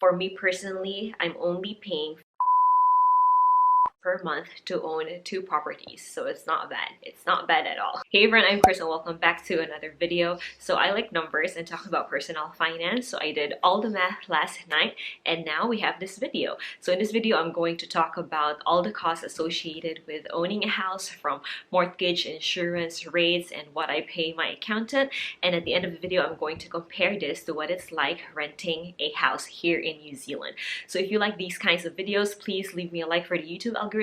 For me personally, I'm only paying per month to own 2 properties, so it's not bad. It's not bad at all. Hey everyone, I'm Chris and welcome back to another video. So I like numbers and talk about personal finance, so I did all the math last night and now we have this video. So in this video I'm going to talk about all the costs associated with owning a house, from mortgage, insurance, rates, and what I pay my accountant. And at the end of the video I'm going to compare this to what it's like renting a house here in New Zealand. So if you like these kinds of videos, please leave me a like for the YouTube algorithm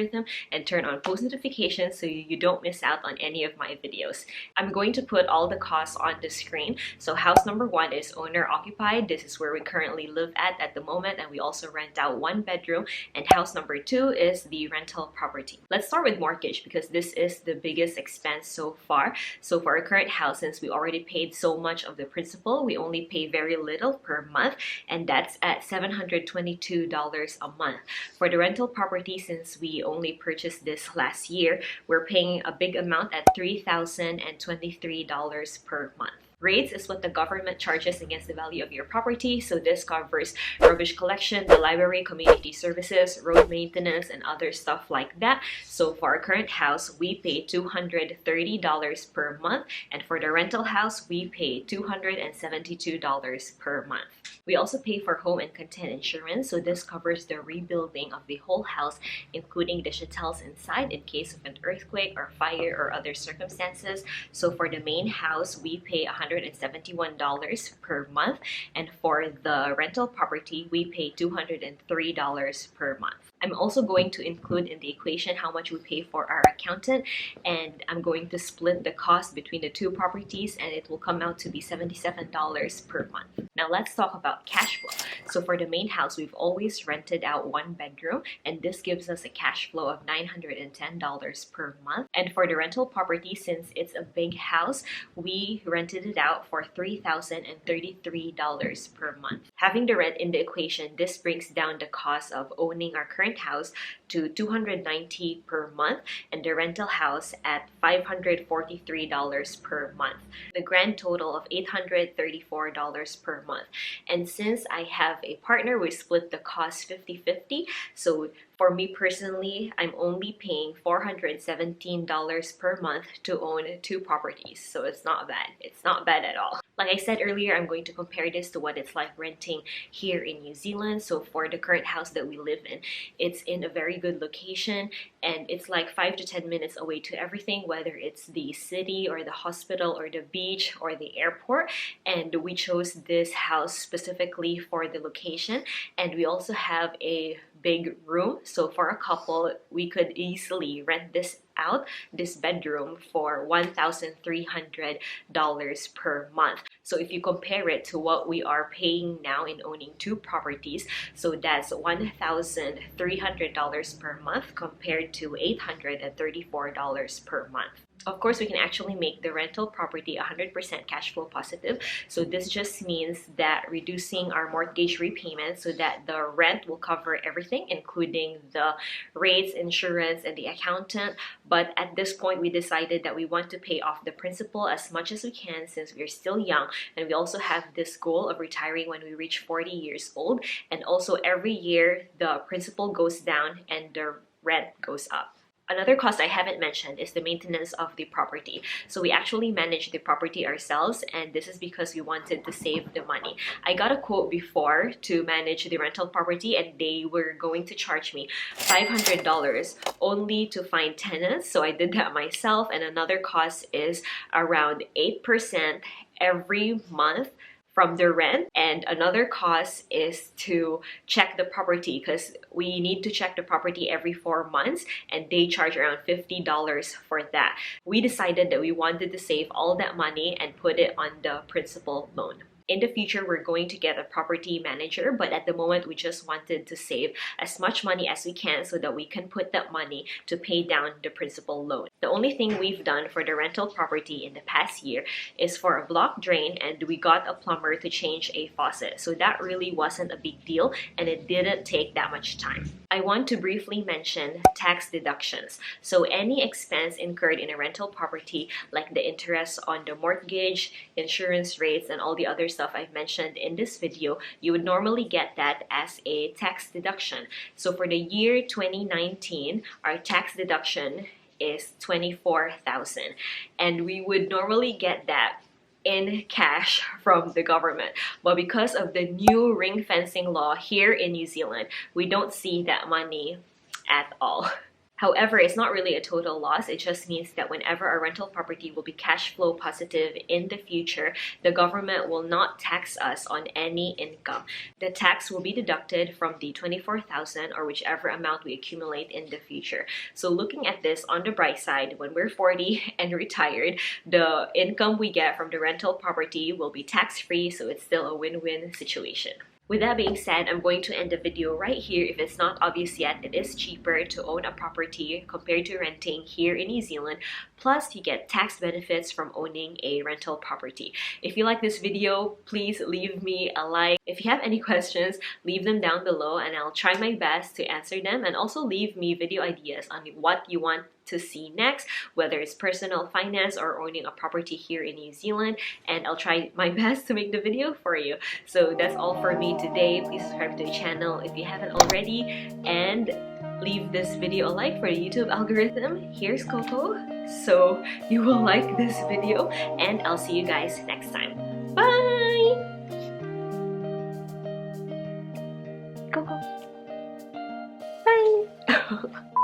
and turn on post notifications so you don't miss out on any of my videos. I'm going to put all the costs on the screen. So house number 1 is owner occupied. This is where we currently live at the moment, and we also rent out 1 bedroom. And house number 2 is the rental property. Let's start with mortgage because this is the biggest expense so far. So for our current house, since we already paid so much of the principal, we only pay very little per month, and that's at $722 a month. For the rental property, since we only purchased this last year, we're paying a big amount at $3,023 per month. Rates is what the government charges against the value of your property. So this covers rubbish collection, the library, community services, road maintenance, and other stuff like that. So for our current house, we pay $230 per month. And for the rental house, we pay $272 per month. We also pay for home and content insurance. So this covers the rebuilding of the whole house, including the chattels inside in case of an earthquake or fire or other circumstances. So for the main house, we pay $171 per month, and for the rental property we pay $203 per month. I'm also going to include in the equation how much we pay for our accountant, and I'm going to split the cost between the 2 properties, and it will come out to be $77 per month. Now let's talk about cash flow. So for the main house, we've always rented out 1 bedroom, and this gives us a cash flow of $910 per month. And for the rental property, since it's a big house, we rented it out for $3,033 per month. Having the rent in the equation, this brings down the cost of owning our current house to $290 per month, and the rental house at $543 per month. The grand total of $834 per month. And since I have a partner, we split the cost 50-50. So for me personally, I'm only paying $417 per month to own 2 properties. So it's not bad. It's not bad at all. Like I said earlier, I'm going to compare this to what it's like renting here in New Zealand. So for the current house that we live in, it's in a very good location, and it's like 5 to 10 minutes away to everything, whether it's the city or the hospital or the beach or the airport. And we chose this house specifically for the location, and we also have a big room. So for a couple, we could easily rent this bedroom for $1,300 per month. So if you compare it to what we are paying now in owning 2 properties, so that's $1,300 per month compared to $834 per month. Of course, we can actually make the rental property 100% cash flow positive. So this just means that reducing our mortgage repayment so that the rent will cover everything, including the rates, insurance, and the accountant. But at this point, we decided that we want to pay off the principal as much as we can since we're still young. And we also have this goal of retiring when we reach 40 years old. And also every year, the principal goes down and the rent goes up. Another cost I haven't mentioned is the maintenance of the property. So we actually manage the property ourselves, and this is because we wanted to save the money. I got a quote before to manage the rental property, and they were going to charge me $500 only to find tenants. So I did that myself, and another cost is around 8% every month from the rent, and another cost is to check the property because we need to check the property every 4 months, and they charge around $50 for that. We decided that we wanted to save all that money and put it on the principal loan. In the future, we're going to get a property manager, but at the moment, we just wanted to save as much money as we can so that we can put that money to pay down the principal loan. The only thing we've done for the rental property in the past year is for a block drain, and we got a plumber to change a faucet. So that really wasn't a big deal, and it didn't take that much time. I want to briefly mention tax deductions. So any expense incurred in a rental property, like the interest on the mortgage, insurance rates, and all the other stuff stuff I've mentioned in this video, you would normally get that as a tax deduction. So for the year 2019, our tax deduction is $24,000, and we would normally get that in cash from the government. But because of the new ring fencing law here in New Zealand, we don't see that money at all. However, it's not really a total loss. It just means that whenever a rental property will be cash flow positive in the future, the government will not tax us on any income. The tax will be deducted from the $24,000 or whichever amount we accumulate in the future. So looking at this on the bright side, when we're 40 and retired, the income we get from the rental property will be tax-free, so it's still a win-win situation. With that being said, I'm going to end the video right here. If it's not obvious yet, it is cheaper to own a property compared to renting here in New Zealand. Plus, you get tax benefits from owning a rental property. If you like this video, please leave me a like. If you have any questions, leave them down below and I'll try my best to answer them. And also leave me video ideas on what you want to see next, whether it's personal finance or owning a property here in New Zealand, and I'll try my best to make the video for you. So that's all for me today. Please subscribe to the channel if you haven't already, and leave this video a like for the YouTube algorithm. Here's Coco, so you will like this video, and I'll see you guys next time. Bye! Coco. Bye!